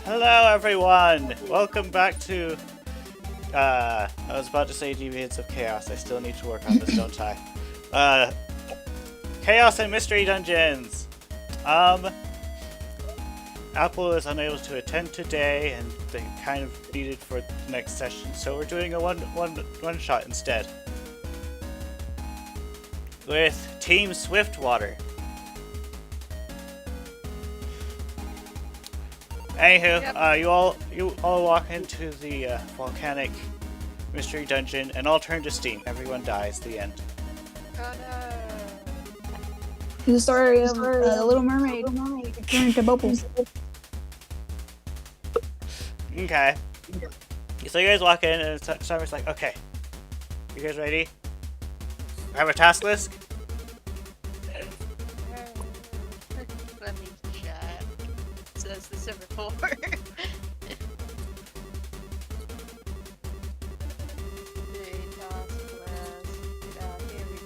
Hello everyone! Welcome back to, I was about to say Deviants of Chaos. I still need to work on this, don't I? Chaos and Mystery Dungeons! Apple is unable to attend today, and they kind of needed for the next session, so we're doing a one shot instead. With Team Swiftwater. Anywho, yep. You all walk into the volcanic mystery dungeon and all turn to steam. Everyone dies. The end. Oh no! The story of the Little Mermaid turned to bubbles. Okay. So you guys walk in and Summer's like, okay, you guys ready? I have a task list. Let me check. It says December 4. Here we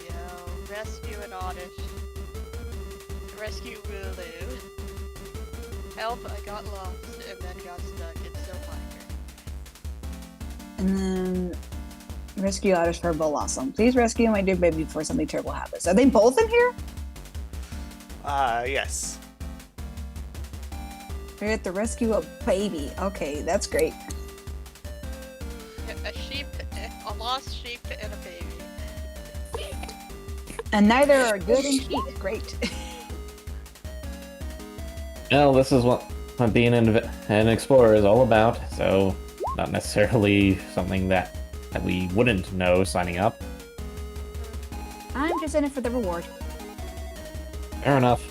go. Rescue an Oddish. Rescue Lulu. Help, I got lost and then got stuck and still find her. And then rescue Oddish for Blossom. Please rescue my dear baby before something terrible happens. Are they both in here? Yes. We have to rescue a baby. Okay, that's great. A sheep, a lost sheep and a baby. And neither are good and cheap. Great. Well, this is what being an explorer is all about, so not necessarily something that we wouldn't know signing up. I'm just in it for the reward. Fair enough.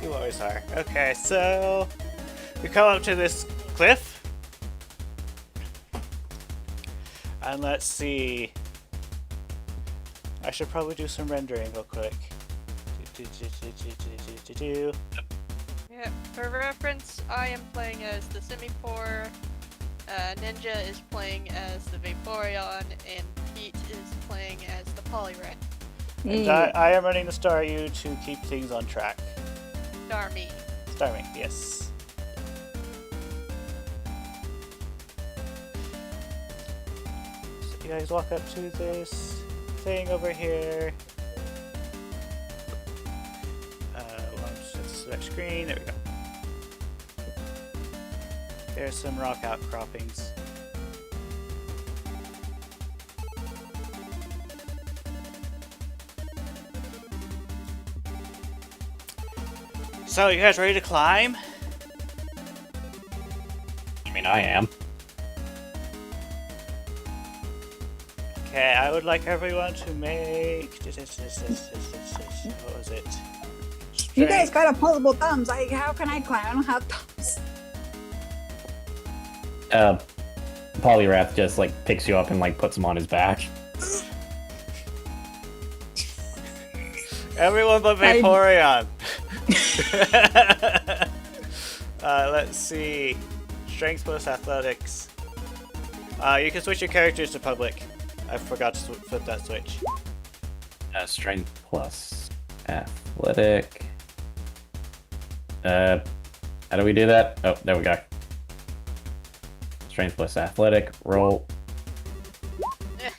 You always are. Okay, so we come up to this cliff. And let's see. I should probably do some rendering real quick. Yeah, for reference, I am playing as the Semi-4, Ninja is playing as the Vaporeon, and Pete is playing as the Poliwrath. And I am running the Staryu to keep things on track. Starmie. Starmie, yes. So you guys walk up to this thing over here. Select screen, there we go. There's some rock outcroppings. So, you guys ready to climb? I mean, I am. Okay, I would like everyone to make... What was it? You guys got opposable thumbs. How can I climb? I don't have thumbs. Poliwrath just like picks you up and like puts him on his back. Everyone but Vaporeon. Let's see. Strength plus athletics. You can switch your characters to public. I forgot to flip that switch. Strength plus athletic. How do we do that? Oh, there we go. Strength plus athletic. Roll. There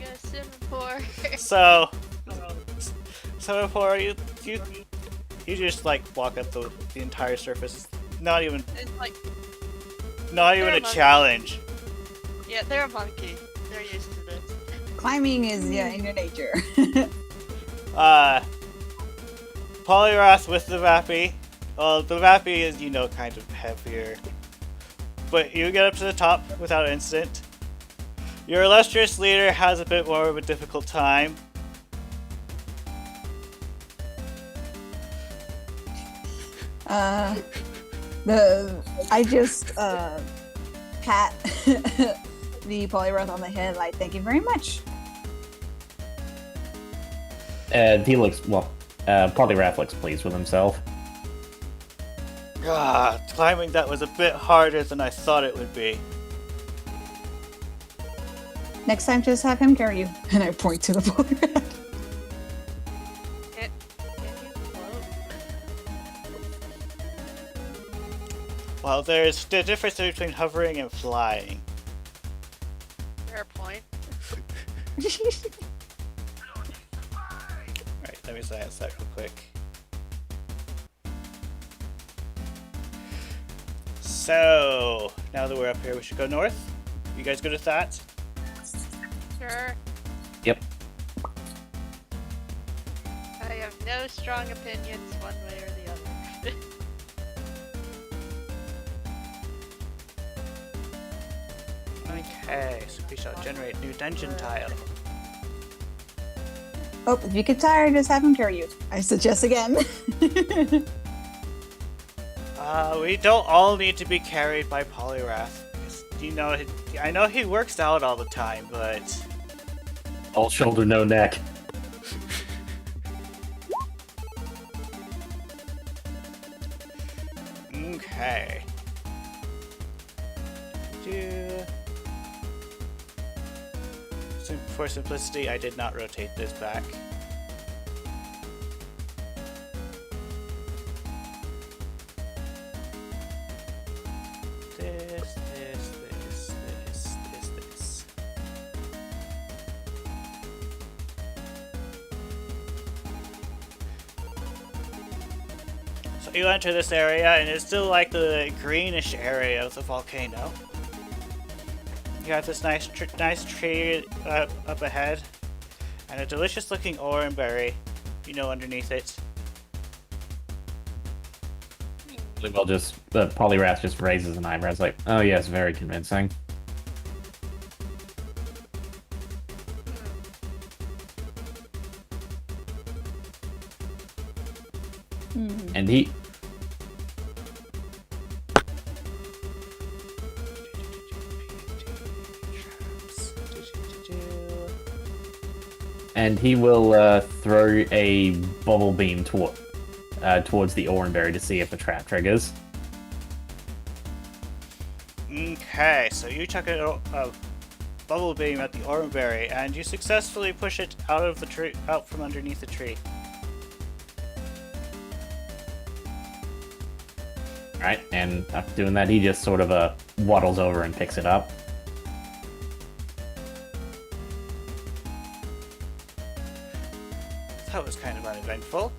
goes Semi-4. So Semi-4, you just like walk up the entire surface. Not even It's like, a challenge. yeah, they're a monkey. They're used to this. Climbing is in your nature. Poliwrath with the Vappy. Well, the Vappy is, kind of heavier. But you get up to the top without incident. Your illustrious leader has a bit more of a difficult time. pat the Poliwrath on the head, like, thank you very much. He looks, Poliwrath looks pleased with himself. God, climbing that was a bit harder than I thought it would be. Next time, just have him carry you. And I point to the Poliwrath. Can you float? Well, there's the difference between hovering and flying. Fair point. Right, let me silence that real quick. So, now that we're up here, we should go north. You guys good with that? Sure. Yep. I have no strong opinions one way or the other. Okay, so we shall generate new dungeon tile. Oh, if you get tired, just have him carry you. I suggest again. We don't all need to be carried by Poliwrath. You know, I know he works out all the time, but All shoulder, no neck. okay. For simplicity, I did not rotate this back. This. So you enter this area, and it's still like the greenish area of the volcano. You have this nice tree up ahead, and a delicious-looking oranberry, underneath it. Well, the Poliwrath just raises an eyebrow. It's like, oh yes, very convincing. And he will throw a bubble beam towards the Oranberry to see if the trap triggers. Okay, so you chuck a bubble beam at the oranberry, and you successfully push it out of the tree, out from underneath the tree. Right, and after doing that, he just sort of waddles over and picks it up. That was kind of uneventful.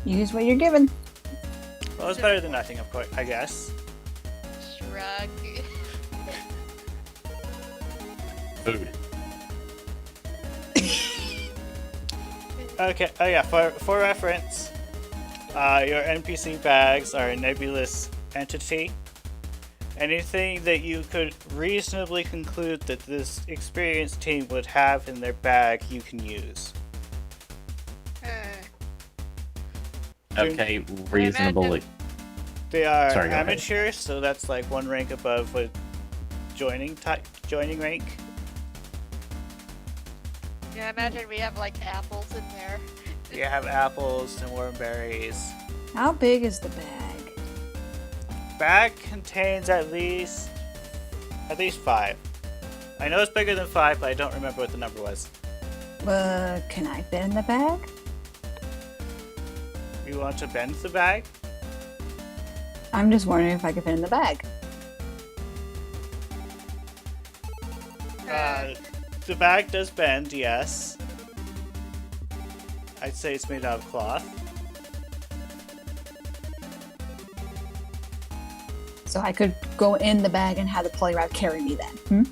Use what you're given. Well, it's better than nothing, of course, I guess. Shrug. Food. Okay, oh yeah, for reference, your NPC bags are a nebulous entity. Anything that you could reasonably conclude that this experienced team would have in their bag, you can use. Okay, reasonably. They are Sorry, go ahead. amateurs, so that's like one rank above with joining rank. Yeah, imagine we have like apples in there. You have apples and wormberries. How big is the bag? Bag contains at least 5. I know it's bigger than 5, but I don't remember what the number was. Can I fit in the bag? You want to bend the bag? I'm just wondering if I can fit in the bag. The bag does bend, yes. I'd say it's made out of cloth. So I could go in the bag and have the Poliwrath carry me then.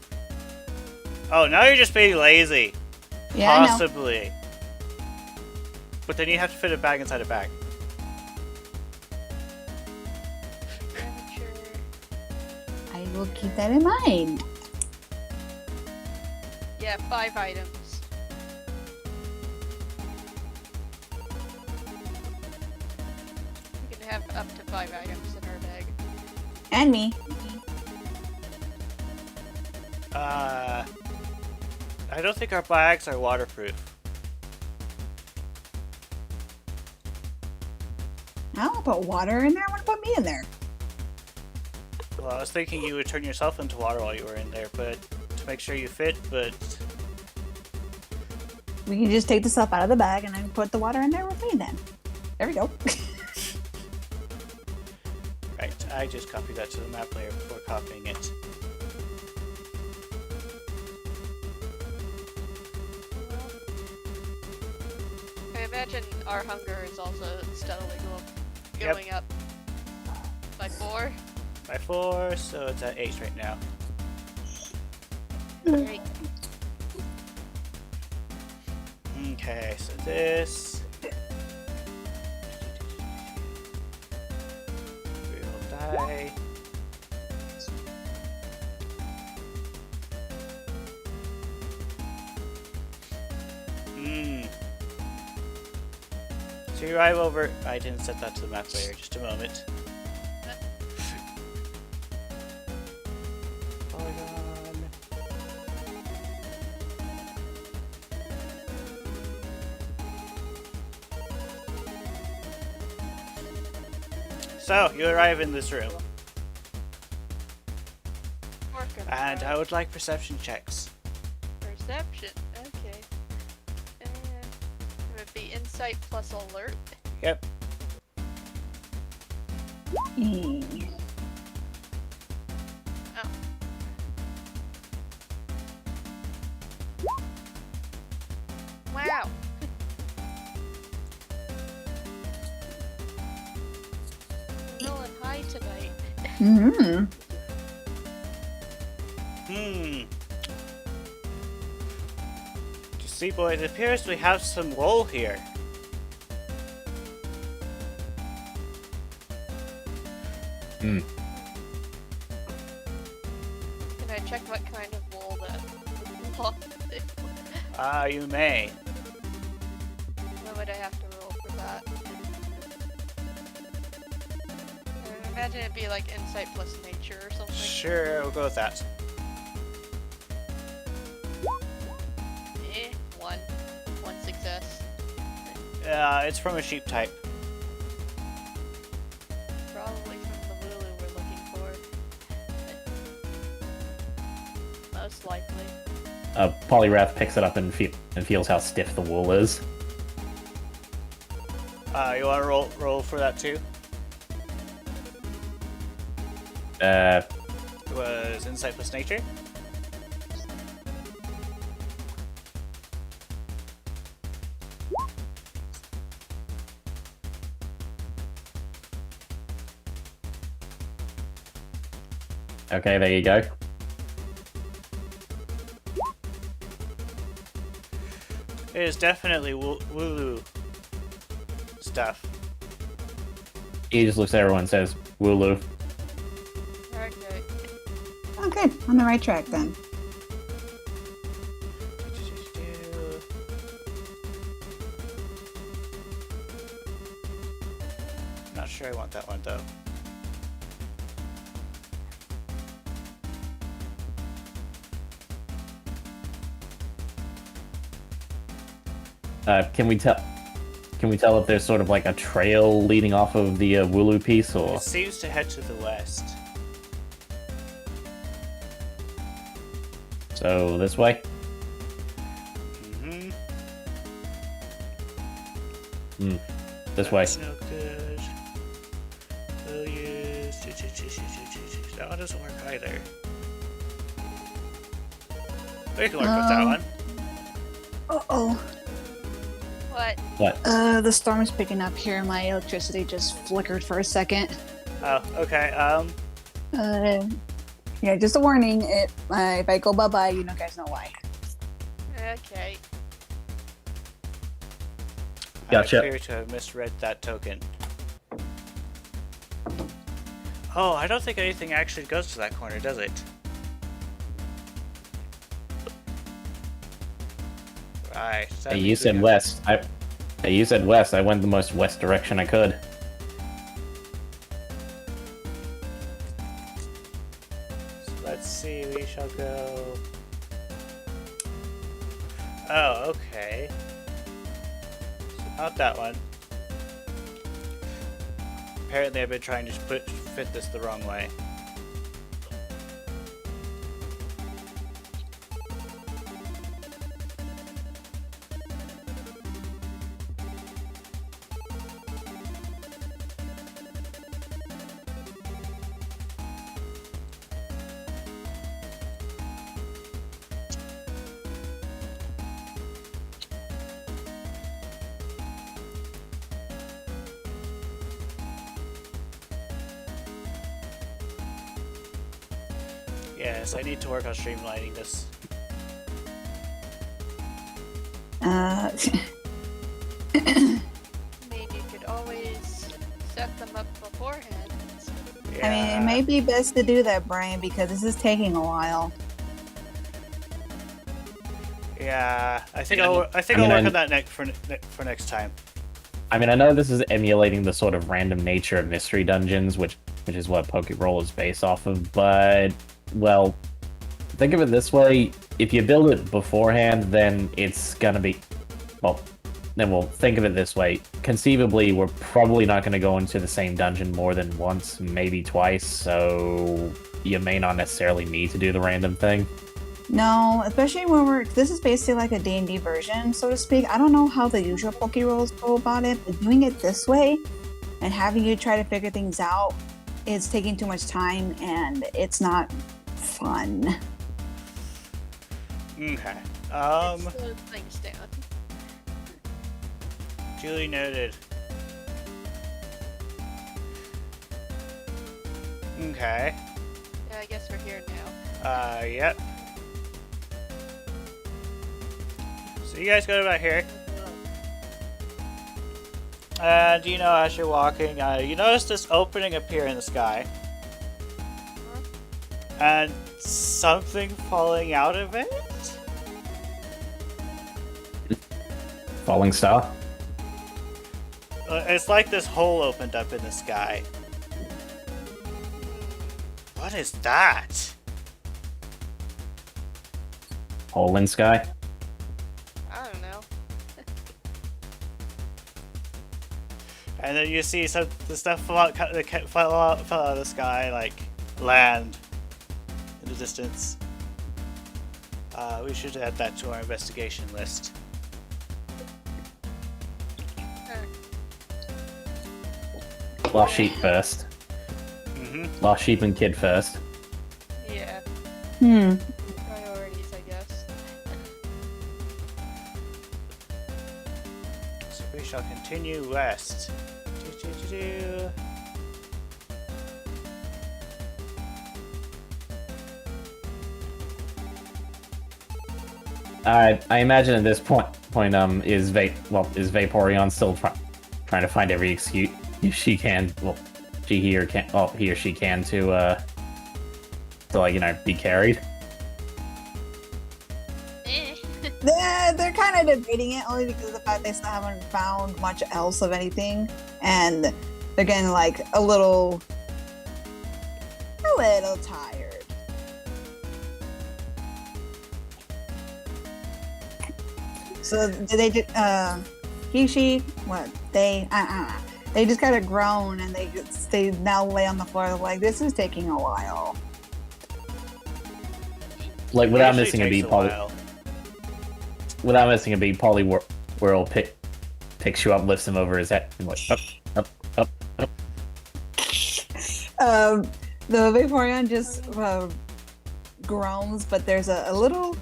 Oh, now you're just being lazy. Yeah, I know. Possibly. But then you have to fit a bag inside a bag. I will keep that in mind. Yeah, 5 items. We can have up to 5 items in our bag. And me. I don't think our bags are waterproof. I don't put water in there. I want to put me in there. Well, I was thinking you would turn yourself into water while you were in there, but to make sure you fit, but We can just take the stuff out of the bag and then put the water in there with me then. There we go. right, I just copied that to the map layer before copying it. I imagine our hunger is also steadily Yep. going up by 4. By 4, so it's at 8 right now. Great. Okay, so this... Real die. So you arrive over... I didn't set that to the map layer, just a moment. Polygon. So, you arrive in this room, Working and on I would like perception checks. perception. Okay. And it would be insight plus alert. Yep. Mm. Oh. Wow. Rolling high tonight. Mm-hmm. You see, boys, it appears we have some wool here. Hmm. Can I check what kind of wool that You may. What would I have to roll for that? I imagine it'd be like insight plus nature or something. Sure, we'll go with that. One. One success. It's from a sheep type. Probably from the Lulu we're looking for. Most likely. Polyrath picks it up and feels how stiff the wool is. You want to roll for that too? It was insight plus nature. Okay, there you go. It is definitely Wooloo stuff. He just looks at everyone and says, Wooloo. Okay. Oh, good. On the right track then. Not sure I want that one though. Can we tell if there's sort of like a trail leading off of the Wooloo piece, or? It seems to head to the west. So, this way? Mm-hmm. This way. That's no good. We'll use... That one doesn't work either. We can work with that one. Uh-oh. What? What? The storm is picking up here. My electricity just flickered for a second. Oh, okay. Yeah, just a warning. If I go bye-bye, you guys know why. Okay. Gotcha. I appear to have misread that token. Oh, I don't think anything actually goes to that corner, does it? Right. that Hey, you means we said got- west. Hey, you said west. I went the most west direction I could. So let's see, we shall go Oh, okay. Not that one. Apparently I've been trying to fit this the wrong way. Yes, I need to work on streamlining this. Maybe you could always set them up beforehand. Yeah. I mean, it may be best to do that, Brian, because this is taking a while. Yeah, I think I I'll mean, work on that for next time. I mean, I know this is emulating the sort of random nature of mystery dungeons, which is what Pokeroll is based off of, but, well, think of it this way, if you build it beforehand, then it's gonna be, well, then we'll think of it this way. Conceivably, we're probably not gonna go into the same dungeon more than once, maybe twice, so you may not necessarily need to do the random thing. No, especially when this is basically like a D&D version, so to speak. I don't know how the usual Pokerolls go about it, but doing it this way and having you try to figure things out is taking too much time and it's not fun. Okay. Slow things down. Duly noted. Okay. Yeah, I guess we're here now. Yep. So you guys go about here. And you know, as you're walking, you notice this opening appear in the sky. And something falling out of it? Falling star? It's like this hole opened up in the sky. What is that? Hole in sky? I don't know. And then you see the stuff fell out of the sky, like land in the distance. We should add that to our investigation list. Lost sheep first. Lost sheep and kid first. Yeah, Hmm. priorities, I guess. So we shall continue west. I imagine at this point, is Vaporeon still trying to find every excuse she can, well, he or she can to like, you know, be carried. They're kind of debating it only because of the fact they still haven't found much else of anything, and they're getting like a little tired. So did they she what they just kind of groan and they now lay on the floor like this is taking a while. Like without Usually missing a takes beat, Polly. while. Without missing a beat, Polly Whirl picks you up, lifts him over his head, and like up. The Vaporeon just groans, but there's a little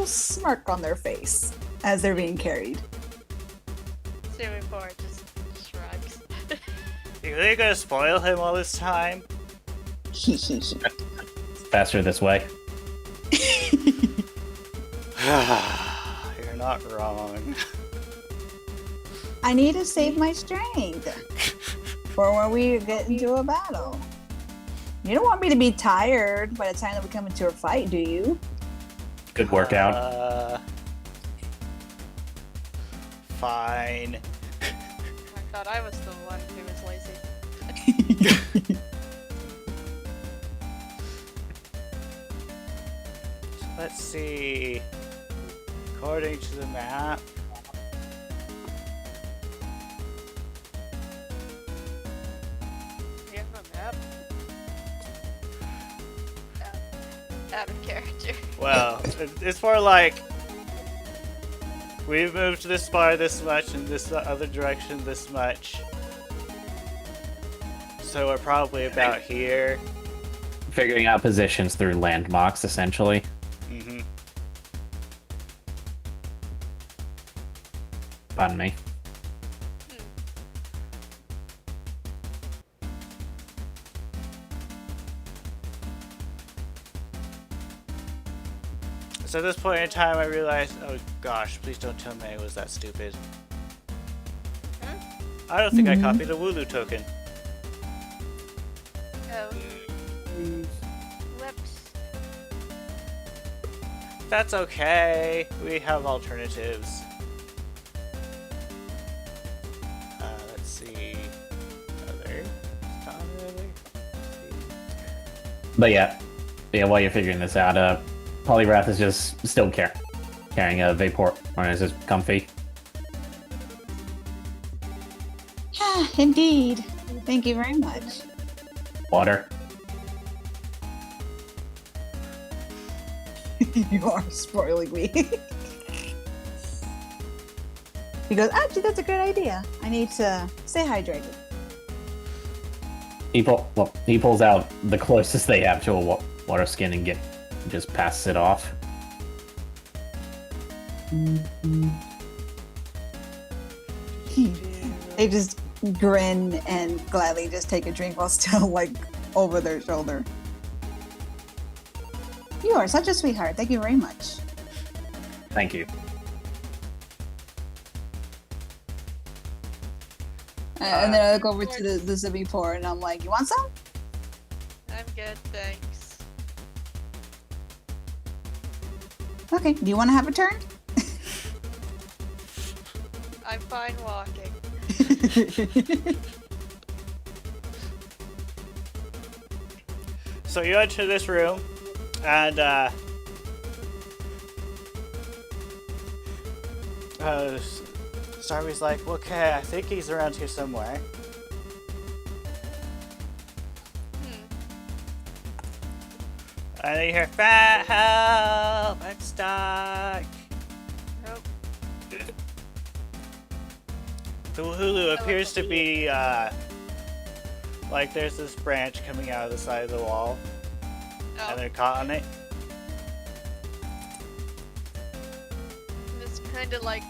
smirk on their face as they're being carried. Swimming forward just shrugs. You really gonna spoil him all this time? Faster this way. You're not wrong. I need to save my strength for when we get into a battle. You don't want me to be tired by the time that we come into a fight, do you? Good workout. Fine. I thought I was the one who was lazy. Let's see. According to the map. We have a map. Out of character. Well, it's more like we've moved this far this much and this other direction this much. So we're probably about here. Figuring out positions through landmarks, essentially. Mm-hmm. Pardon me. So at this point in time, I realized, oh gosh, please don't tell me I was that stupid. I don't think I copied a Wooloo token. Oh. Whoops. That's okay. We have alternatives. Let's see. Other? Not really. But yeah, while you're figuring this out, Polyrath is just still carrying a Vapor, or is it comfy? Indeed. Thank you very much. Water. You are spoiling me. He goes, actually, that's a good idea. I need to stay hydrated. He pulls out the closest they have to a water skin and just passes it off. They just grin and gladly just take a drink while still like over their shoulder. You are such a sweetheart. Thank you very much. Thank you. And then I look over to the Zippy pour and I'm like, you want some? I'm good, thanks. Okay. Do you want to have a turn? I'm fine walking. So you enter this room, and Starmie's like, okay, I think he's around here somewhere. And then you hear, fat help, I'm stuck. Nope. The Hulu appears to be, like there's this branch coming out of the side of the wall, Oh, and they're caught on it. this kind of like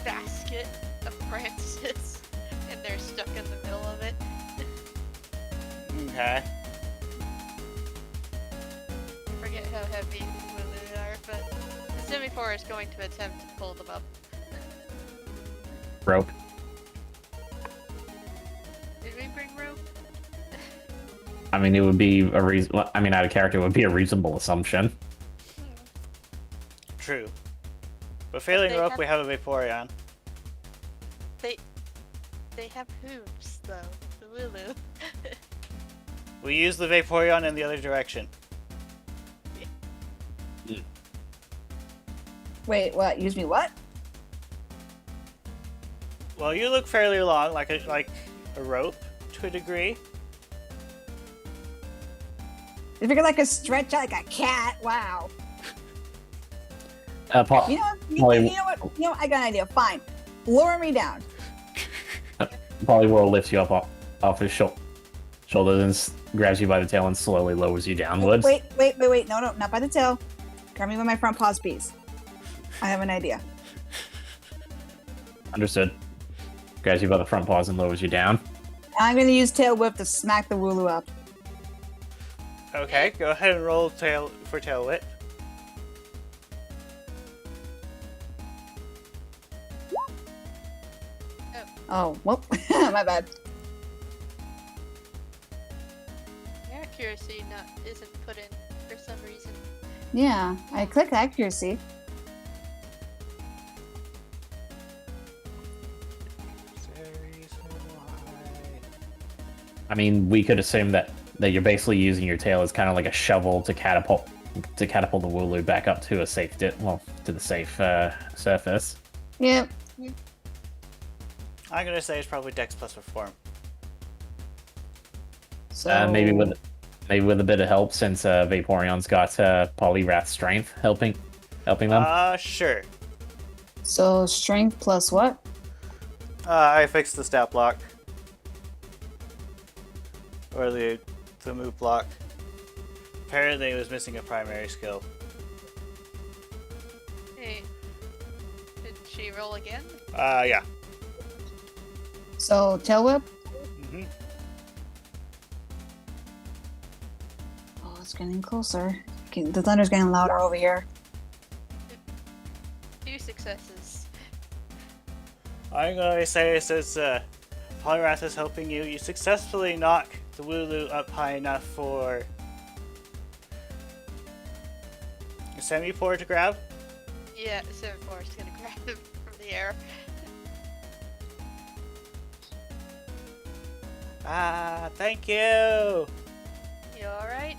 basket of branches, and they're stuck in the middle of it. Okay. I forget how heavy they are, but the Semi-4 is going to attempt to pull them up. Rope. Did we bring rope? I mean, it would be a reason. I mean, out of character, it would be a reasonable assumption. True. But failing they rope, have- we have a Vaporeon. They have hooves, though. The Lulu. We use the Vaporeon in the other direction. Wait, what? Use me what? Well, you look fairly long, like a rope to a degree. You figure like a stretch out like a cat. Wow. Uh, po- You know Polly- you know what? You know what? I got an idea. Fine. Lower me down. Poliwhirl lifts you up off his shoulders and grabs you by the tail and slowly lowers you downwards. Wait. No, not by the tail. Grab me by my front paws, please. I have an idea. Understood. Grabs you by the front paws and lowers you down. I'm gonna use tail whip to smack the Wooloo up. Okay, go ahead and roll tail whip. Oh, whoop. My bad. Accuracy isn't put in for some reason. Yeah, I clicked accuracy. I mean, we could assume that you're basically using your tail as kind of like a shovel to catapult to catapult the Wooloo back up to a safe to the safe surface. Yep. I'm gonna say it's probably Dex plus Reform. So Maybe with a bit of help, since Vaporeon's got Poliwrath Strength helping them. Sure. So strength plus what? I fixed the stat block. Or the move block. Apparently it was missing a primary skill. Hey, did she roll again? Yeah. So tail whip. Mm-hmm. Oh, it's getting closer. The thunder's getting louder over here. 2 successes. I'm gonna say since Poliwrath is helping you, you successfully knock the Wooloo up high enough for a Semi-Pour to grab. Yeah, 7-4 is gonna grab him from the air. Thank you! You alright?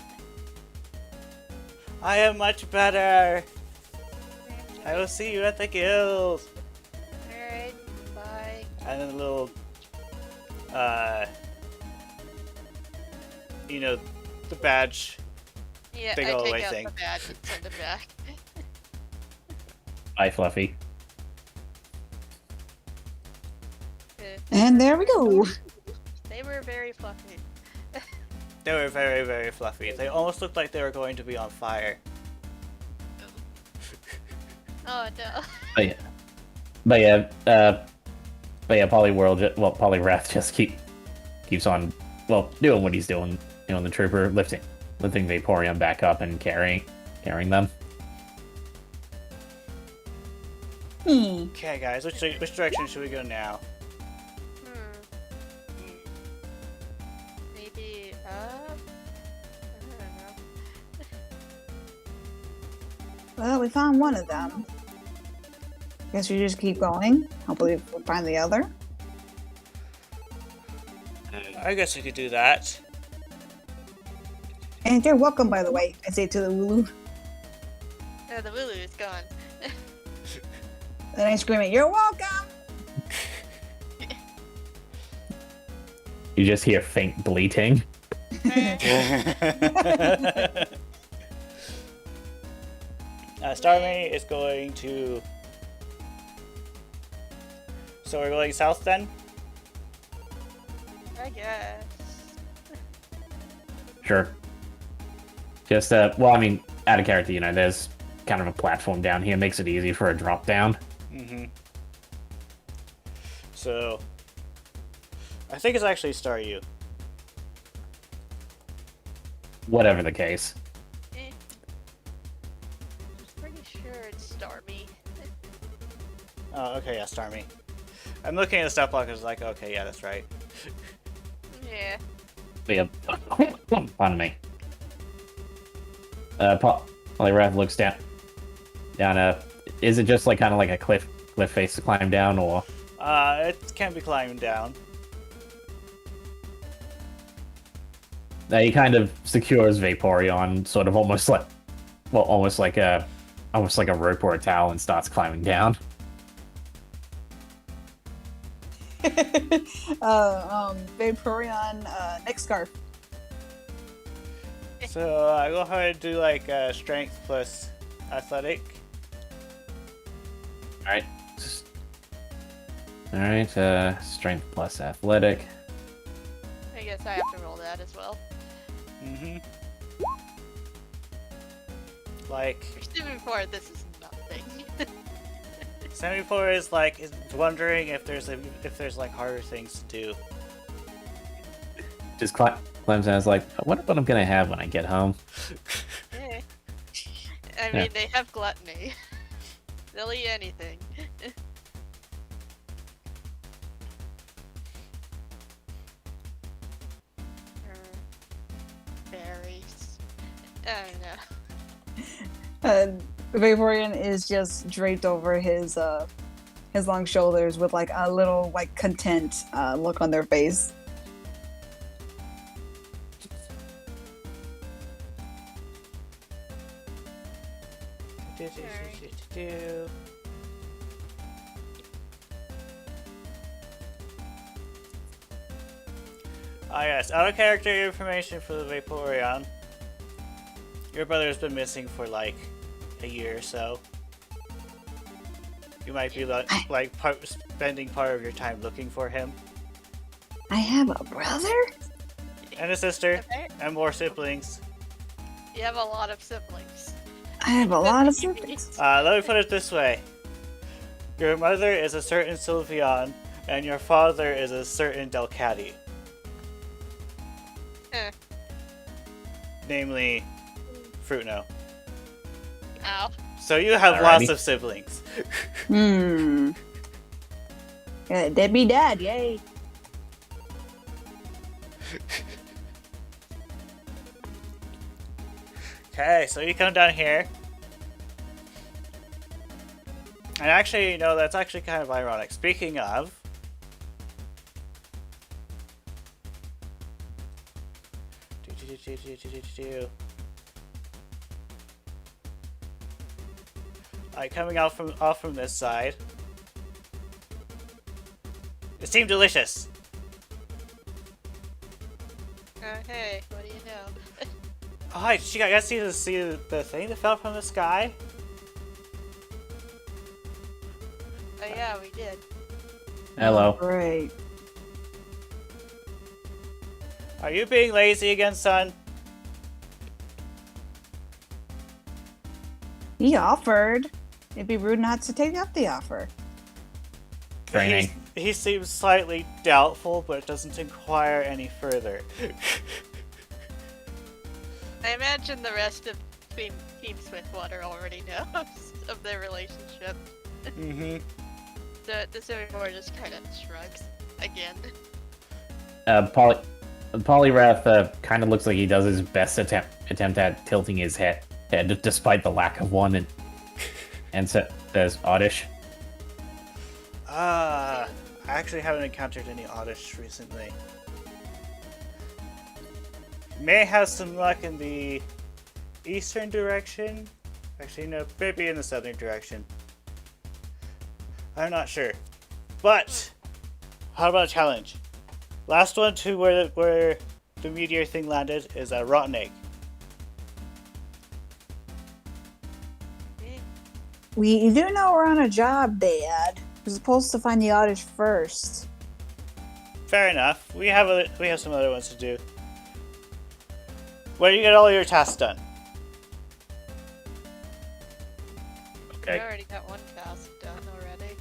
I am much better! I will see you at the guild! Alright, bye. And then a little, you know, the badge. Yeah, Big I ol' take away out thing. the badge and send him back. Bye, Fluffy. And there we go. They were very fluffy. They were very, very fluffy. They almost looked like they were going to be on fire. Oh no. Poliwrath just keeps on, doing what he's doing. You know, the trooper lifting Vaporeon back up and carrying them. Okay, guys, which direction should we go now? Maybe up? I don't know. Well, we found one of them. Guess we just keep going. Hopefully we'll find the other. I guess we could do that. And you're welcome, by the way. I say to the Wooloo. Oh, the Wooloo is gone. And I scream it, "You're welcome!" You just hear faint bleating. Starmie is going to... So we're going south then? I guess. Sure. Just out of character, you know, there's kind of a platform down here, makes it easy for a drop down. Mm-hmm. So... I think it's actually Staryu. Whatever the case. I'm pretty sure it's Starmie. Oh, okay, yeah, Starmie. I'm looking at the stat block and it's like, okay, yeah, that's right. Yeah. But yeah, pardon me. Poliwrath looks down. Is it just kind of like a cliff face to climb down, or? It can be climbing down. He kind of secures Vaporeon, sort of almost like a rope or a towel, and starts climbing down. Vaporeon, neck scarf. So I go ahead and do strength plus athletic. Alright. Alright, strength plus athletic. I guess I have to roll that as well. Mm-hmm. For 7-4, this is nothing. Semi-Pour is is wondering if there's harder things to do. Just climbs down and is like, I wonder what I'm gonna have when I get home. Yeah. I mean, they have gluttony. They'll eat anything. Berries. I don't know. Vaporeon is just draped over his long shoulders with a little content look on their face. Ah yes, out of character information for the Vaporeon. Your brother's been missing for like a year or so. You might be spending part of your time looking for him. I have a brother? And a sister, Okay. and more siblings. You have a lot of siblings. I have a lot of siblings. Let me put it this way. Your mother is a certain Sylveon, and your father is a certain Delcatty. Eh. Namely, Fruitno. Ow. So you have Alrighty. lots of siblings. Debbie dad, yay. Okay, so you come down here. And actually, that's actually kind of ironic. Speaking of... Alright, coming off from this side. It seemed delicious. Hey, what do you know? Oh, hi, did you guys see the thing that fell from the sky? Oh yeah, we did. Hello. Great. Are you being lazy again, son? He offered. It'd be rude not to take up the offer. Training. He seems slightly doubtful, but doesn't inquire any further. I imagine the rest of Team Swiftwater already knows of their relationship. Mm-hmm. So the Simipour just kind of shrugs again. Polyrath kind of looks like he does his best attempt at tilting his head despite the lack of one, and says, Oddish. I actually haven't encountered any Oddish recently. May have some luck in the eastern direction. Actually, no, maybe in the southern direction. I'm not sure. But, how about a challenge? Last one to where the meteor thing landed is a rotten egg. We do know we're on a job, Dad. We're supposed to find the Oddish first. Fair enough. We have some other ones to do. When you get all your tasks done. We Okay. already got one task done already.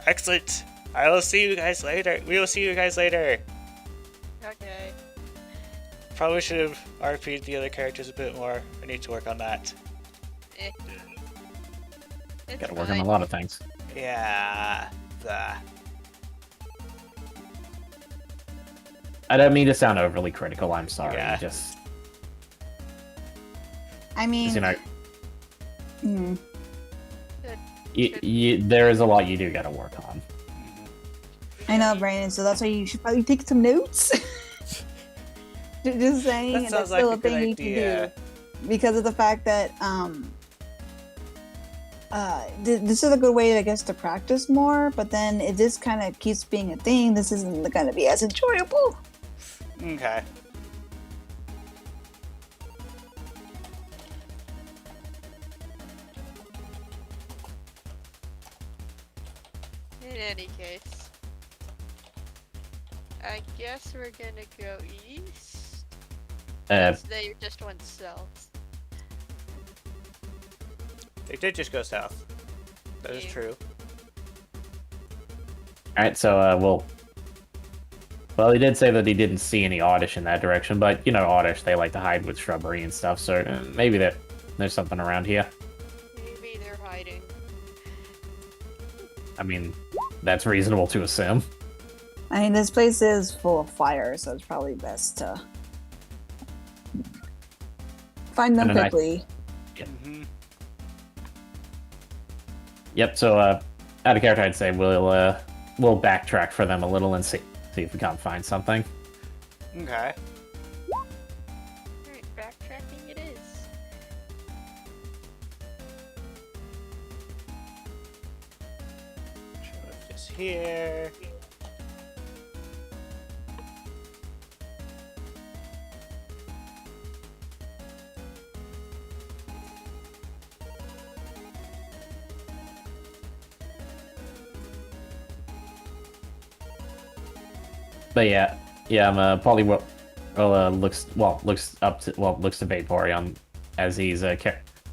Excellent. I will see you guys later. We will see you guys later. Okay. Probably should have RP'd the other characters a bit more. I need to work on that. Eh. It's Gotta work on fine. a lot of things. Yeah. I don't mean to sound overly critical, I'm sorry. Yeah. Just, I mean, you know, hmm. there is a lot you do gotta work on. I know, Brandon, so that's why you should probably take some notes. Just saying, That that's sounds still like a a good thing you can idea. do. Because of the fact that, this is a good way, I guess, to practice more, but then if this kind of keeps being a thing, this isn't going to be as enjoyable. Okay. In any case, I guess we're gonna go east. They just went south. They did just go south. That is Yeah. true. Alright, so, well, he did say that he didn't see any Oddish in that direction, but, Oddish, they like to hide with shrubbery and stuff, so maybe there's something around here. Maybe they're hiding. I mean, that's reasonable to assume. I mean, this place is full of fire, so it's probably best to find them And then quickly. Mm-hmm. Yep, so, out of character, I'd say we'll backtrack for them a little and see if we can't find something. Okay. Alright, backtracking it is. this here. But I'm Polly looks up to looks to Vaporeon as he's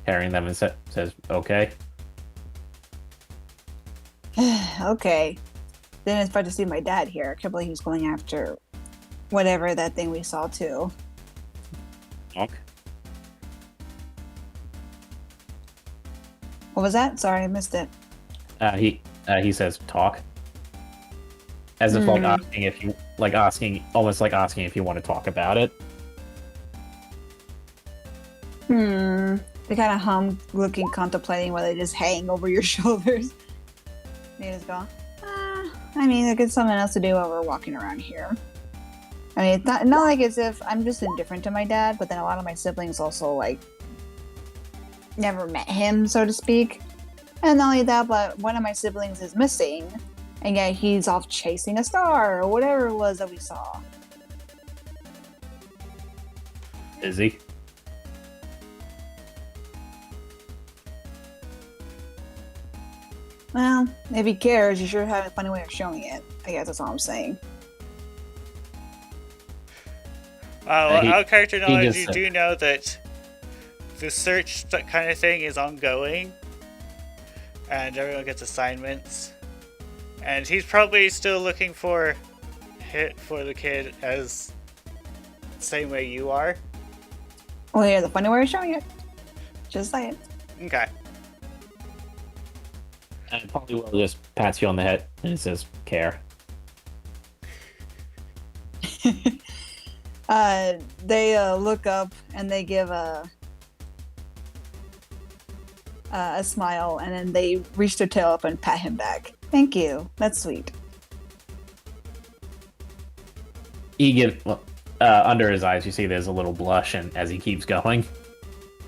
carrying them and says, "Okay." Okay. Then it's fun to see my dad here. I can't believe he's going after whatever that thing we saw too. Okay. What was that? Sorry, I missed it. He says, "Talk," as if almost like asking if you want to talk about it. They kind of hum, looking, contemplating while they just hang over your shoulders. They just go, I mean, like it's something else to do while we're walking around here. I mean, it's not like as if I'm just indifferent to my dad, but then a lot of my siblings also, like, never met him, so to speak. And not only that, but one of my siblings is missing, and yet he's off chasing a star, or whatever it was that we saw. Is he? Well, if he cares, you sure have a funny way of showing it. I guess that's all I'm saying. Our character knowledge, just you do know that the search kind of thing is ongoing, and everyone gets assignments, and he's probably still looking for the kid as the same way you are. Well, yeah, the funny way of showing it. Just say it. Okay. And Polly will just pats you on the head and it says, "Care." They look up and they give a smile, and then they reach their tail up and pat him back. Thank you. That's sweet. He gives under his eyes. You see, there's a little blush, and as he keeps going,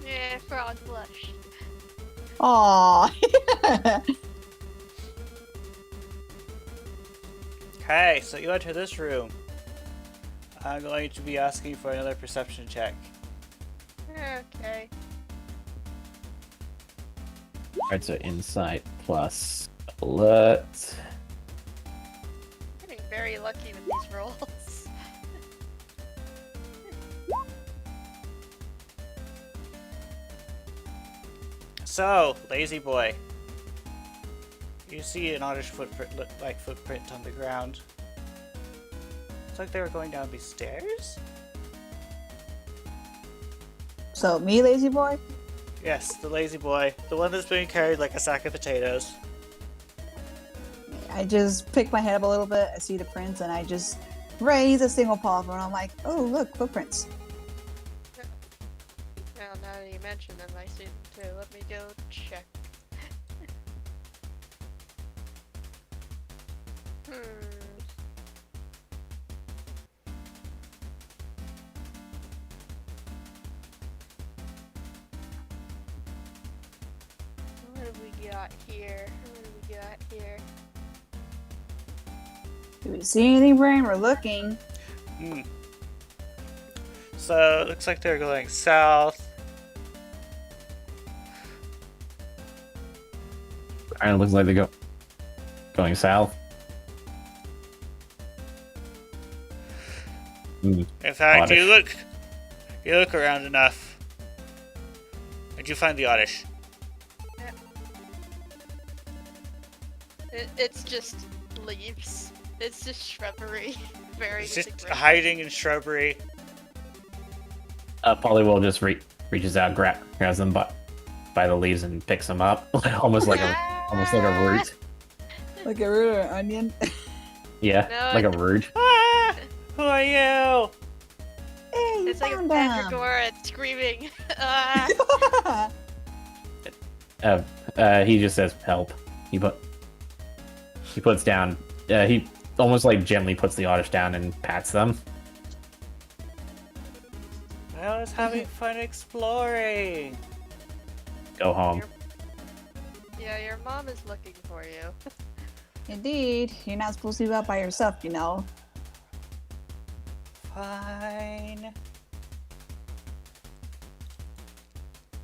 Yeah, frog blush. Aww. Okay, so you enter this room. I'm going to be asking for another perception check. Okay. alright, so insight plus alert. Getting very lucky with these rolls. So, lazy boy. You see an oddish footprint on the ground. Looks like they were going down these stairs? So, me, lazy boy? Yes, the lazy boy. The one that's being carried like a sack of potatoes. I just pick my head up a little bit, I see the prints, and I just raise a single paw and I'm like, oh, look, footprints. Well, now that you mention them, I see them too. Let me go check. What have we got here? What have we got here? Do we see anything, Brian? We're looking. So, it looks like they're going south. Alright, it looks like they going south. In fact, Oddish. you look around enough, and you find the Oddish. It's just leaves. It's just shrubbery. Very It's just insignificant. hiding in shrubbery. Polly will just reaches out, grabs them by the leaves and picks them up, almost like a root. Like a root or an onion. Yeah, No, like a root. Ah! Who are you? Hey, you It's like a found them. mandragora screaming. Ah. He just says, "Help." He puts down. He almost like gently puts the Oddish down and pats them. I was having fun exploring. Go home. Yeah, your mom is looking for you. Indeed, you're not supposed to be out by yourself, you know. Fine.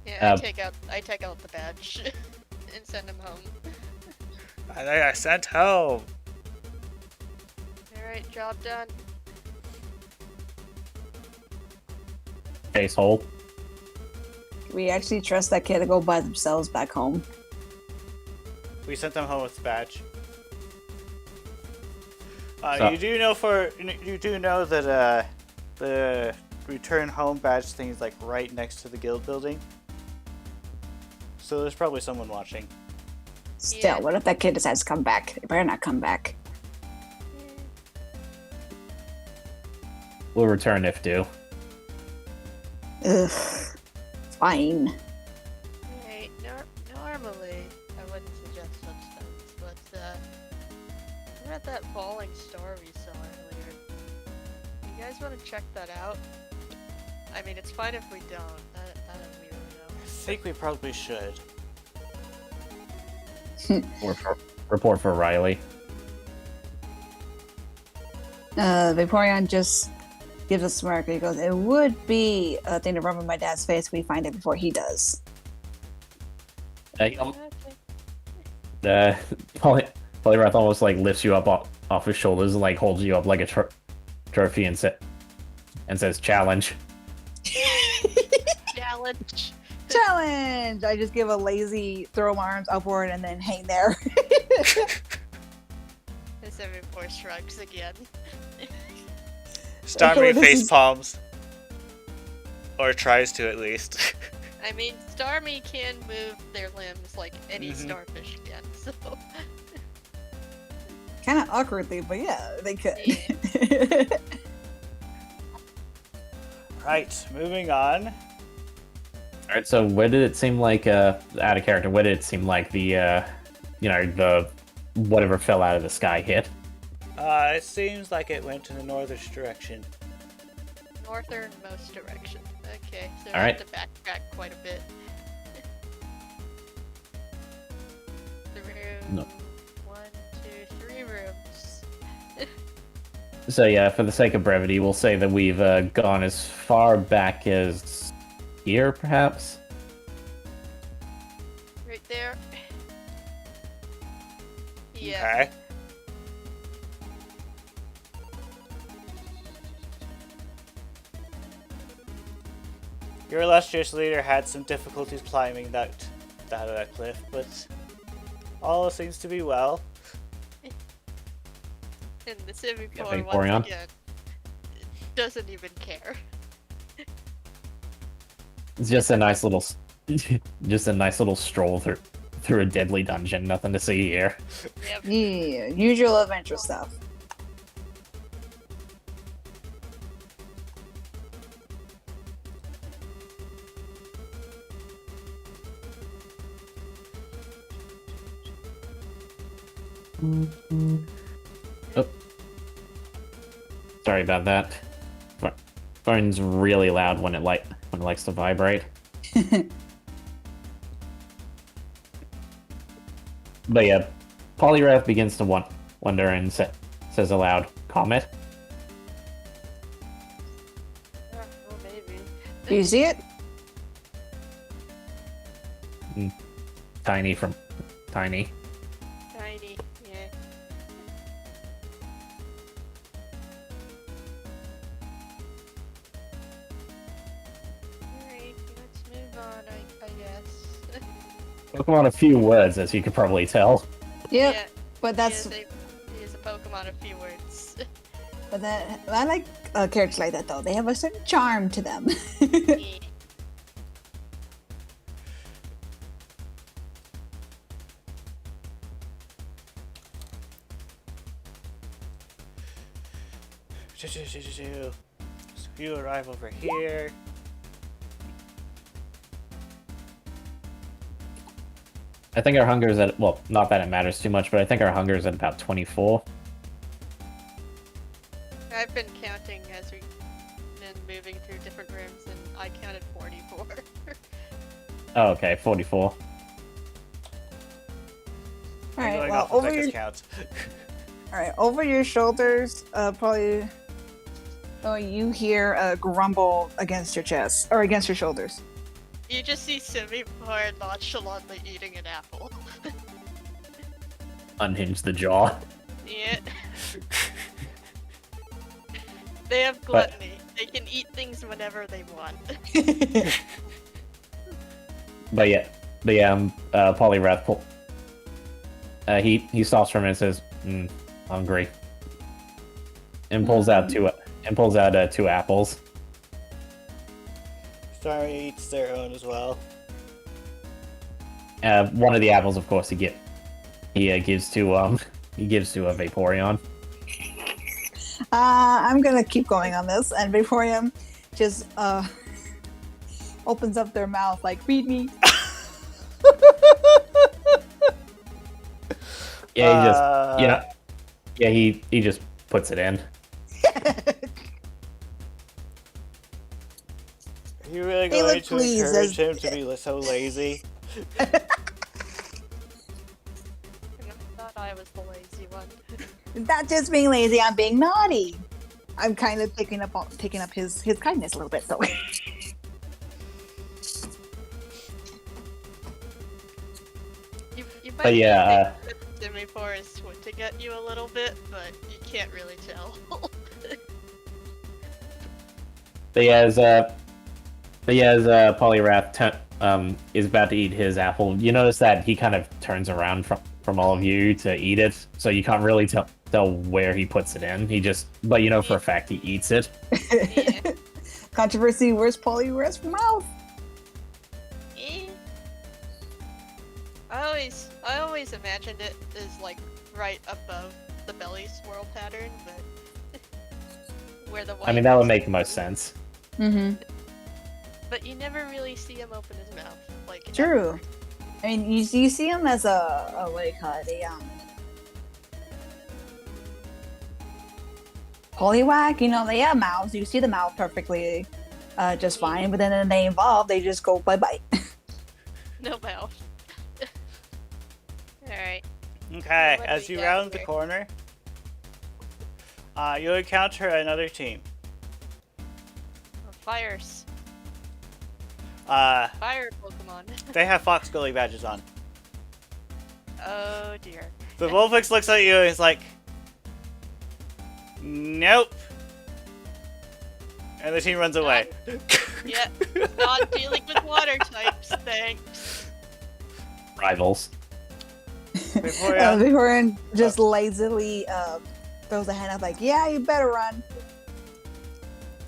Yeah, Uh, I take out the badge and send him home. I think I sent home. Alright, job done. Face hole. We actually trust that kid to go by themselves back home. We sent them home with the badge. So- You do know that the return home badge thing is like right next to the guild building. So there's probably someone watching. Still, Yeah. what if that kid decides to come back? They better not come back. We'll return if due. Ugh. Fine. Right, normally I wouldn't suggest such things, but I read that falling star we saw earlier. You guys want to check that out? I mean, it's fine if we don't. I don't really know. I think we probably should. Report for Riley. Vaporeon just gives a smirk. He goes, "It would be a thing to rub in my dad's face if we find it before he does." Okay. Polyrath almost like lifts you up off his shoulders and like holds you up like a trophy and says, "Challenge." Challenge. Challenge! I just give a lazy throw my arms upward and then hang there. This every shrugs again. Starmie this face is- palms. Or tries to at least. I mean, Starmie can move their limbs like any Mhm. starfish can, so. Kind of awkwardly, but yeah, they could. Right, moving on. All right. So where did it seem like out of character? Where did it seem like the the whatever fell out of the sky hit? It seems like it went in the northern direction. Northernmost direction. Okay, so I Alright. have to backtrack quite a bit. Through No. 1, 2, 3 rooms. So yeah, for the sake of brevity, we'll say that we've gone as far back as here, perhaps. Right there. Yeah. Okay. Your illustrious leader had some difficulties climbing that cliff, but all seems to be well. And the Civic Yeah, Core Vaporeon. once again doesn't even care. It's just a nice little, just a nice little stroll through a deadly dungeon. Nothing to see here. Yep. Yeah, usual adventure stuff. Oh. Sorry about that. Phone's really loud when it likes to vibrate. But yeah, Polyrath begins to wonder and says aloud, "Comet." Well, maybe. Do you see it? Tiny. Tiny. Yeah. Alright, let's move on, I guess. Pokemon a few words, as you could probably tell. Yep. Yeah, But that's he is a Pokemon of few words. but that I like characters like that though. They have a certain charm to them. Yeah. So you arrive over here. I think our hunger is at, well, not that it matters too much, but I think our hunger is at about 24. I've been counting as we've been moving through different rooms, and I counted 44. Oh, okay, 44. All I'm right. going Well, off of Becca's count. all right, over your shoulders, probably. Oh, you hear a grumble against your chest or against your shoulders. You just see Semi4 nonchalantly eating an apple. Unhinge the jaw. Yeah. They have gluttony. They can eat things whenever they want. But yeah, Polyrath he stops for a minute and says, hungry. And pulls out two apples. Starry eats their own as well. One of the apples, of course, he gives to a Vaporeon. I'm gonna keep going on this, and Vaporeon just opens up their mouth like, "Feed me." Yeah, he just puts it in. Are you really They going look to pleased encourage as- him to be so lazy? I thought I was the lazy one. Not just being lazy, I'm being naughty. I'm kind of picking up his kindness a little bit, though. You But might yeah, think that Semi4 is twinting at you a little bit, but you can't really tell. But as Polyrath is about to eat his apple, you notice that he kind of turns around from all of you to eat it, so you can't really tell where he puts it in. But you know for a fact he eats it. Yeah. Controversy, where's Polyrath's mouth? Eh. I always imagined it as like right above the belly swirl pattern, but where the white. I mean, that would make the most sense. Mm-hmm. But you never really see him open his mouth, like. True. ever. I mean, you see him as a what do you call it? Poliwag, you know, they have mouths. You see the mouth perfectly, just fine. But then when they evolve, they just go bye-bye. No mouth. Alright. Okay, What do as we you got round the here? corner, you encounter another team. Fires. Fire Pokemon. They have Fox Gully badges on. Oh dear. The Vulpix looks at you and is like, nope. And the team runs away. Yeah, not dealing with water types, thanks. Rivals. Vaporeon. Vaporeon just lazily throws a hand up like, yeah, you better run.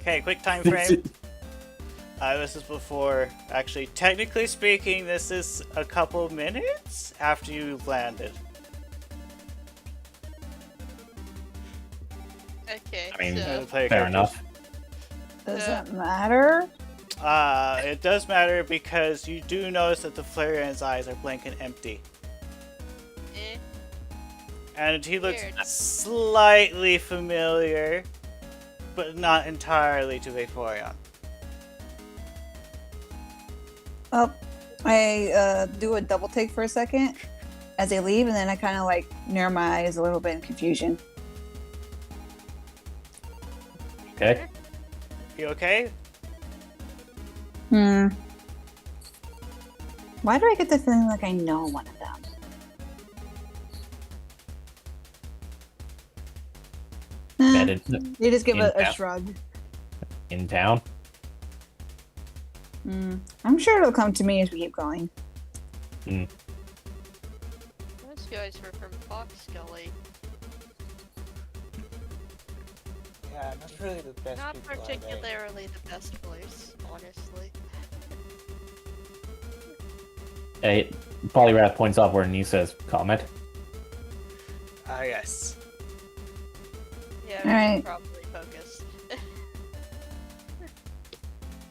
Okay, quick time frame. This is before, actually, technically speaking, this is a couple minutes after you've landed. Okay, I mean, The so player Fair characters. enough. Doesn't matter. It does matter because you do notice that the Flareon's eyes are blank and empty. eh. And he looks Weird. slightly familiar, but not entirely to Vaporeon. Oh, I do a double take for a second as they leave, and then I kind of like narrow my eyes a little bit in confusion. Okay. You okay? Why do I get the feeling like I know one of them? Met Eh, in, you just give in a town. shrug. in town. I'm sure it'll come to me as we keep going. Those guys were from Fox Gully. Yeah, not really the best Not people, are they? particularly the best place, honestly. Polyrath points off where he says, "Comment." Ah, yes. Yeah, Alright. probably focused.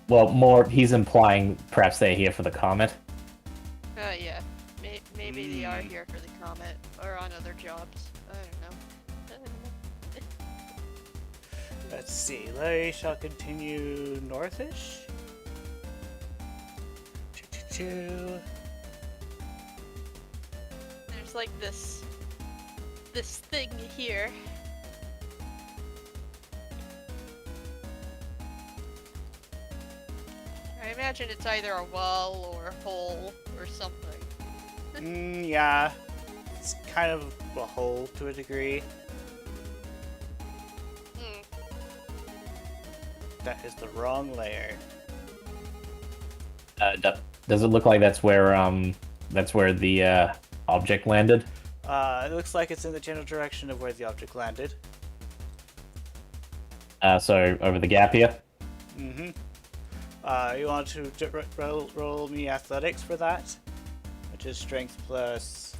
Well, more he's implying perhaps they're here for the comment. Yeah. Maybe they are here for the comment, or on other jobs. I don't know. Let's see. They shall continue northish. Choo-choo-choo. There's like this thing here. I imagine it's either a wall or a hole or something. Yeah. It's kind of a hole to a degree. Hmm. That is the wrong layer. Does it look like that's where the object landed? It looks like it's in the general direction of where the object landed. So over the gap here. Mm-hmm. You want to roll me athletics for that? Which is strength plus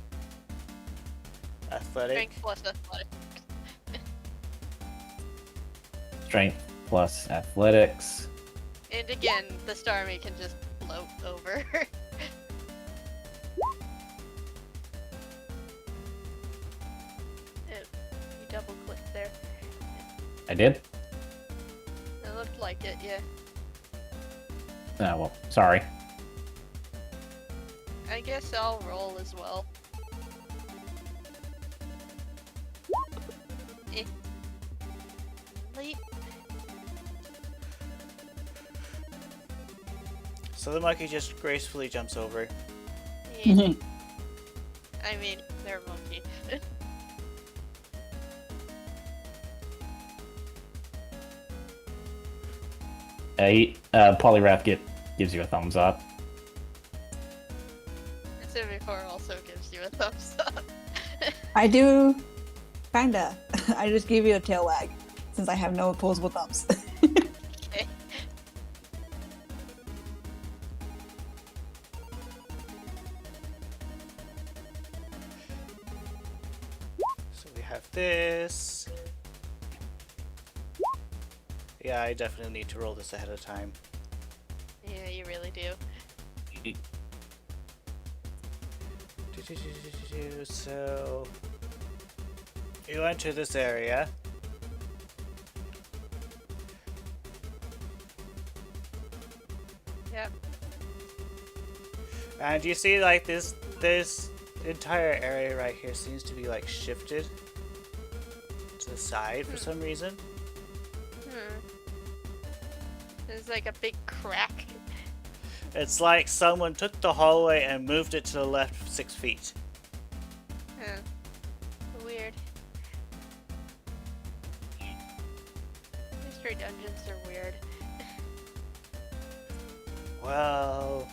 athletic. Strength plus athletic. Strength plus athletics. And again, the Starmie can just float over. You double click there. I did. It looked like it, yeah. Oh well, sorry. I guess I'll roll as well. Eh. Late. So the monkey just gracefully jumps over. Eh. I mean, they're a monkey. Polyrath gives you a thumbs up. Before also gives you a thumbs up. I do, kinda. I just give you a tail wag since I have no opposable thumbs. Okay. So we have this. Yeah, I definitely need to roll this ahead of time. Yeah, you really do. So you enter this area. Yep. And you see like this entire area right here seems to be like shifted to the side for some reason. There's like a big crack. It's like someone took the hallway and moved it to the left 6 feet. Huh. Weird. Mystery dungeons are weird. Well,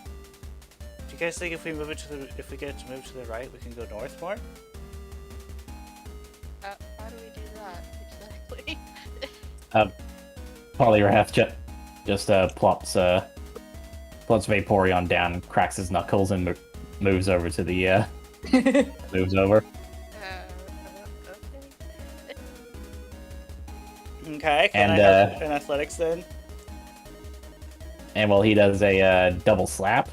do you guys think if we move it to the if we get it to move to the right, we can go north more? How do we do that exactly? Polyrath just plops Vaporeon down, cracks his knuckles, and moves over to the moves over. Okay. Okay, can And, I have an athletics then? And well, he does a double slap.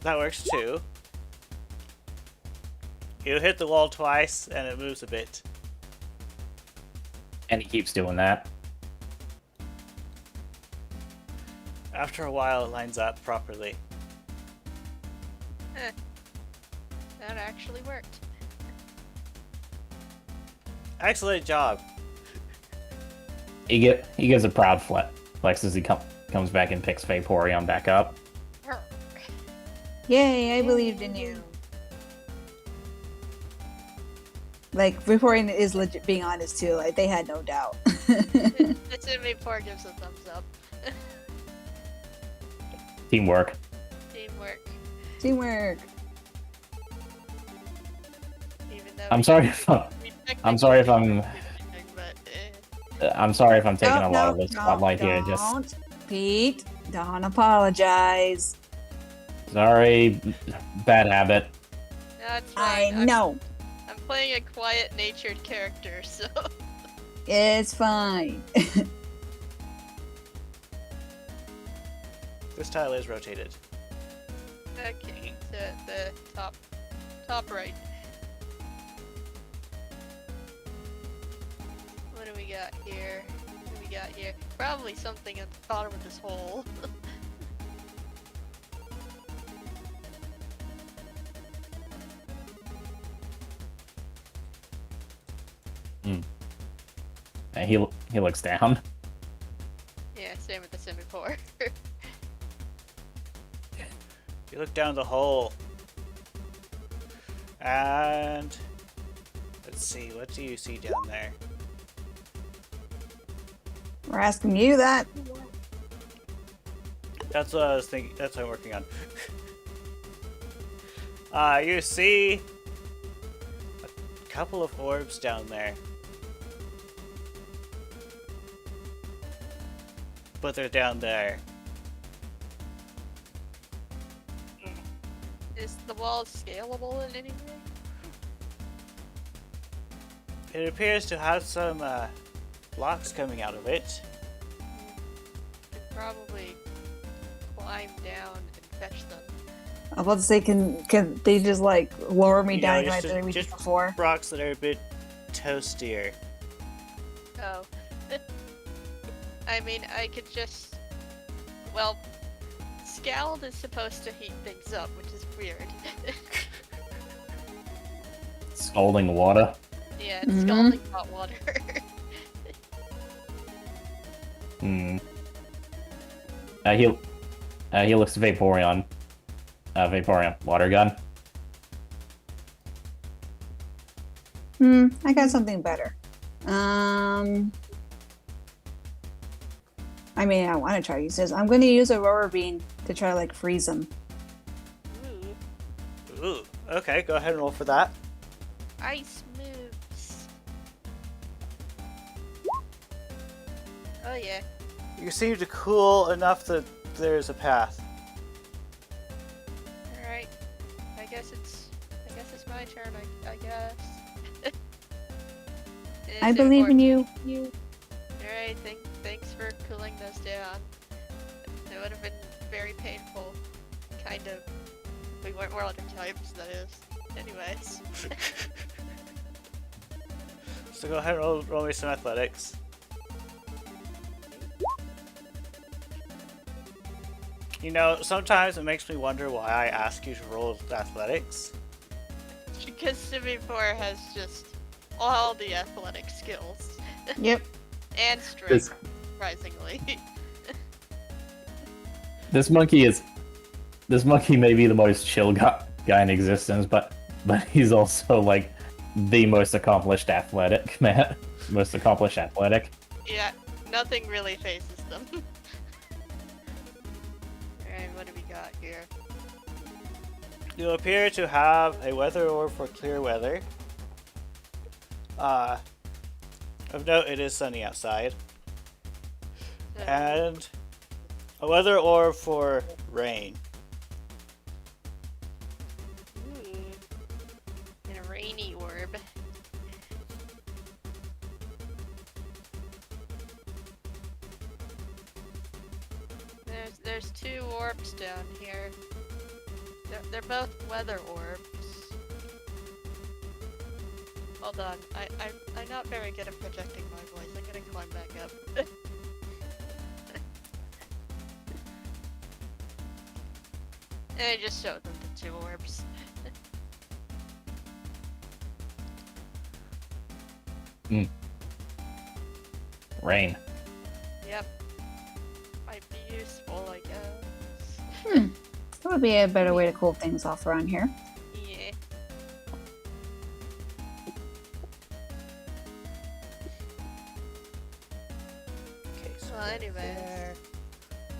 That works too. You hit the wall twice and it moves a bit. And he keeps doing that. After a while, it lines up properly. That actually worked. Excellent job. He gives a proud flex as he comes back and picks Vaporeon back up. Yay, I believed in you. Like, Vaporeon is legit being honest too, like, they had no doubt. The Ep8 gives a thumbs up. Teamwork. Teamwork. Teamwork. Even though I'm sorry if I'm sorry if I'm but, I'm sorry if I'm taking No, a lot of no, the spotlight here. Just don't. Pete, don't apologize. sorry, bad habit. That's I fine. know. I'm playing a quiet-natured character, so It's fine. This tile is rotated. okay. The top right. What do we got here? What do we got here? Probably something at the bottom of this hole. he looks down. Yeah, same with the Simipour. You look down the hole. And let's see, what do you see down there? We're asking you that. That's what I was thinking. That's what I'm working on. You see a couple of orbs down there. But they're down there. Is the wall scalable in any way? It appears to have some blocks coming out of it. Could probably climb down and fetch them. I was about to say, can they just like lower me You down know, like just- we did just- before? Rocks that are a bit toastier. Oh. I mean, I could just... Well, Scald is supposed to heat things up, which is weird. Scalding water. Yeah, it's Mhm. scalding hot water. Hmm. He looks Vaporeon. Vaporeon. Water gun. I got something better. I mean, I want to try to use this. I'm going to use a roller bean to try to like freeze them. Ooh. Ooh, okay, go ahead and roll for that. Ice moves. Oh yeah. You seem to cool enough that there's a path. Alright. I guess it's my turn, I guess. I believe in you. Alright, thanks for cooling those down. It would have been very painful. Kind of. If we weren't water types, that is. Anyways. So go ahead and roll me some athletics. You know, sometimes it makes me wonder why I ask you to roll athletics. Because Simipour has just all the athletic skills. Yep. And strength, surprisingly. This monkey may be the most chill guy in existence, but he's also like the most accomplished athletic man. Most accomplished athletic. Yeah, nothing really phases them. Alright, what do we got here? You appear to have a weather orb for clear weather. Of note, it is sunny outside. So, And a weather orb for rain. ooh, and a rainy orb. There's two orbs down here. They're both weather orbs. Hold on, I'm not very good at projecting my voice. I'm gonna climb back up. And I just showed them the two orbs. Rain. Yep. Might be useful, I guess. That would be a better way to cool things off around here. Yeah. Okay, so Well, anyways. there.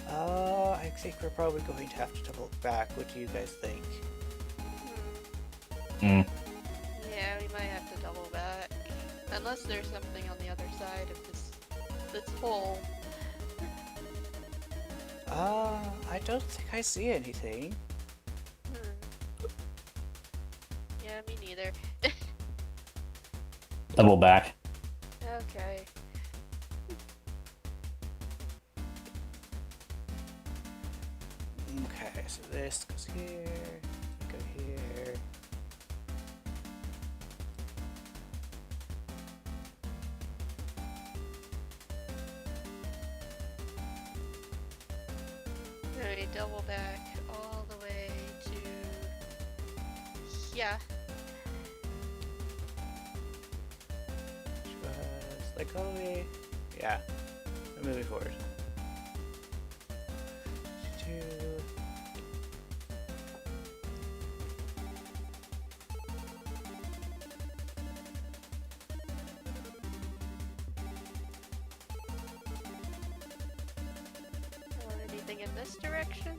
I think we're probably going to have to double back. What do you guys think? Hmm. Yeah, we might have to double back. Unless there's something on the other side of this hole. I don't think I see anything. Hmm. Yeah, me neither. Double back. Okay. Okay, so this goes here, go here. Then we double back all the way to here. Which was Like all the way. Yeah. I'm moving forward. Two. Anything in this direction?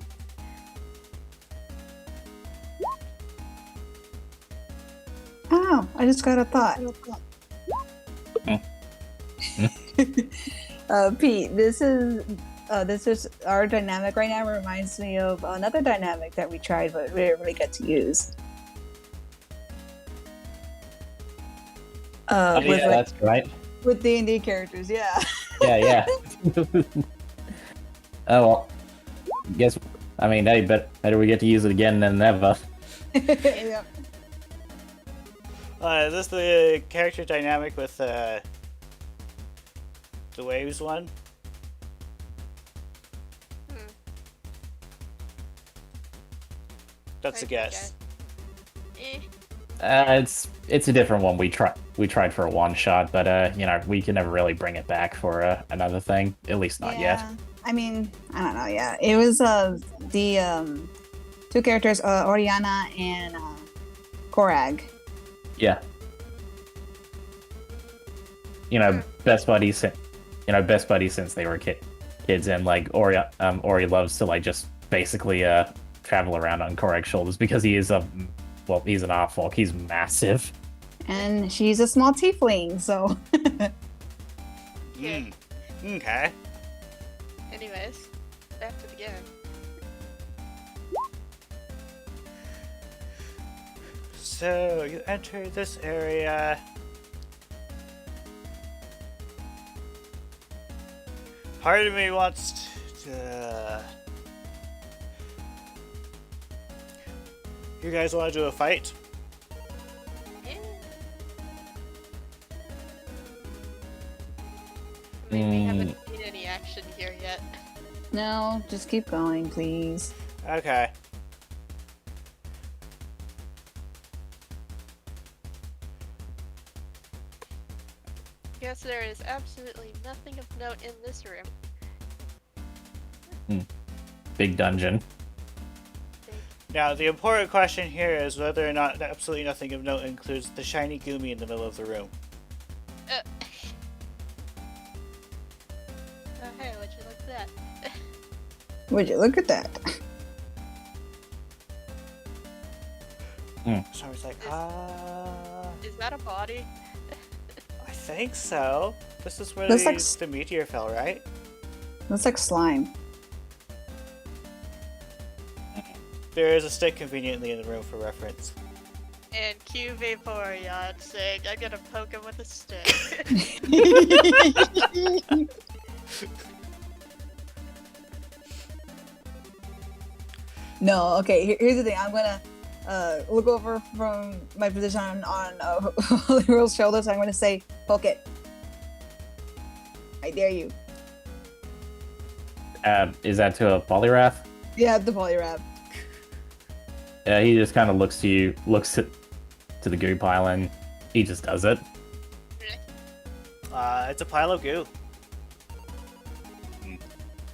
Oh, I just got a thought. Pete, this is our dynamic right now. Reminds me of another dynamic that we tried, but we didn't really get to use. Oh, With yeah, that's right. with D&D characters, yeah. Yeah. Oh well. Guess. I mean, hey, better we get to use it again than never. Yeah. Is this the character dynamic with the waves one? That's a I guess. think It's a different one. We tried for a one shot, but you know, we can never really bring it back for another thing. At least not yet. I mean, I don't know. Yeah, it was the two characters, Oriana and Korag. Yeah. You know, best buddies. Best buddies since they were kids, and like Ori loves to like just basically travel around on Korag's shoulders because he's an Arfolk. He's massive. And she's a small tiefling, so. Yeah. Okay. Anyways, back to the game. So you enter this area. Part of me wants to. You guys want to do a fight? Yeah. I mean, we haven't seen any action here yet. No, just keep going, please. Okay. Guess there is absolutely nothing of note in this room. Big dungeon. Now, the important question here is whether or not absolutely nothing of note includes the shiny Goomy in the middle of the room. Oh, hey, would you like that? Would you look at that? So I was like, Is that a body? I think so. This is where Looks like the meteor fell, right? Looks like slime. There is a stick conveniently in the room for reference. And cue Vaporeon saying, I'm gonna poke him with a stick. No, okay, here's the thing. I'm gonna look over from my position on Holy Roll's shoulders. I'm gonna say, poke it. I dare you. Is that to a Polyrath? Yeah, the Poliwrath. Yeah, he just kind of looks to the goo pile, and he just does it. It's a pile of goo.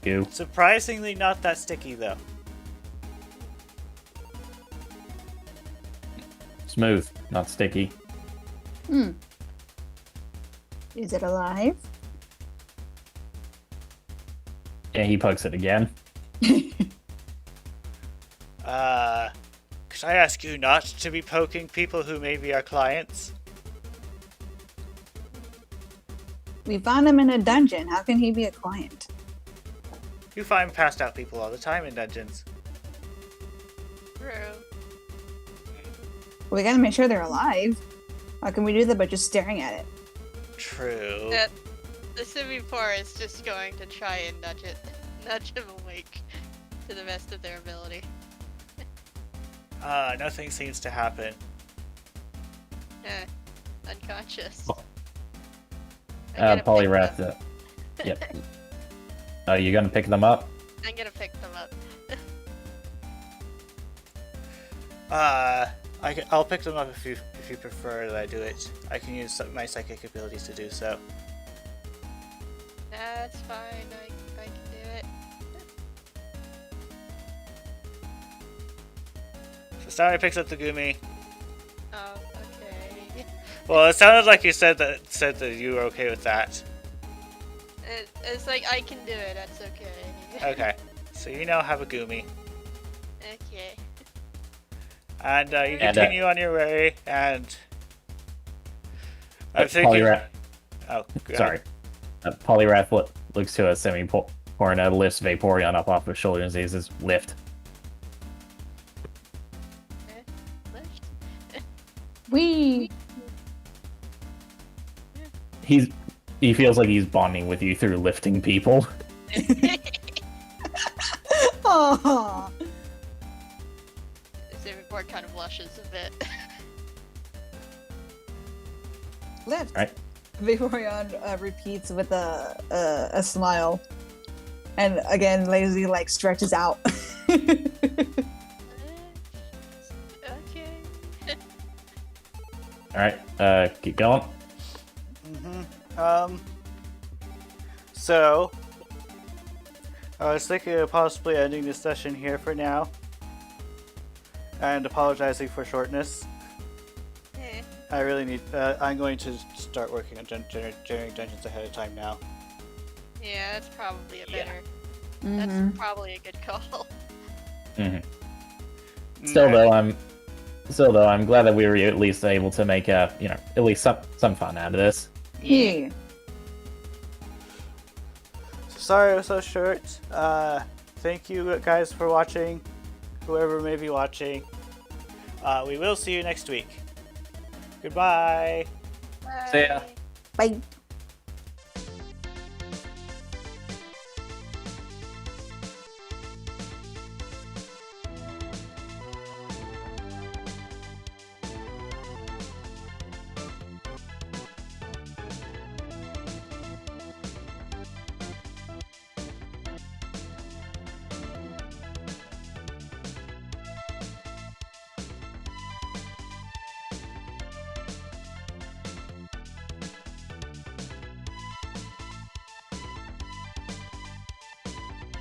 Goo. Surprisingly not that sticky, though. Smooth, not sticky. Is it alive? Yeah, he pokes it again. Could I ask you not to be poking people who may be our clients? We found him in a dungeon. How can he be a client? You find passed out people all the time in dungeons. True. We gotta make sure they're alive. How can we do that by just staring at it? True. The Simipour is just going to try and nudge him awake to the best of their ability. Nothing seems to happen. Unconscious. I'm gonna pick Polyrath. them- Yep. Oh, you gonna pick them up? I'm gonna pick them up. I'll pick them up if you prefer that I do it. I can use my psychic abilities to do so. That's fine. I can do it. So Starry picks up the Gumi. Oh, okay. Well, it sounded like you said that you were okay with that. It's like I can do it. That's okay. Okay, so you now have a Gumi, Okay. and you And, continue on your way. And I'm thinking. Polyrath. Oh, go Sorry. ahead. Polyrath looks to a semi-porn, lifts Vaporeon up off his shoulders and says, "Lift." Lift. Wee. He feels like he's bonding with you through lifting people. Oh. Saving board kind of blushes a bit. Lift. Right. Vaporeon repeats with a smile, and again lazily like stretches out. Okay. All right. Keep going. So I was thinking of possibly ending this session here for now, and apologizing for shortness. Eh. I really need. I'm going to start working on generating dungeons ahead of time now. Yeah, that's probably a Yeah. better. Mhm. That's probably a good call. Still though, I'm glad that we were at least able to make at least some fun out of this. Yeah. Sorry it was so short. Thank you guys for watching. Whoever may be watching. We will see you next week. Goodbye. See ya. Bye. Bye.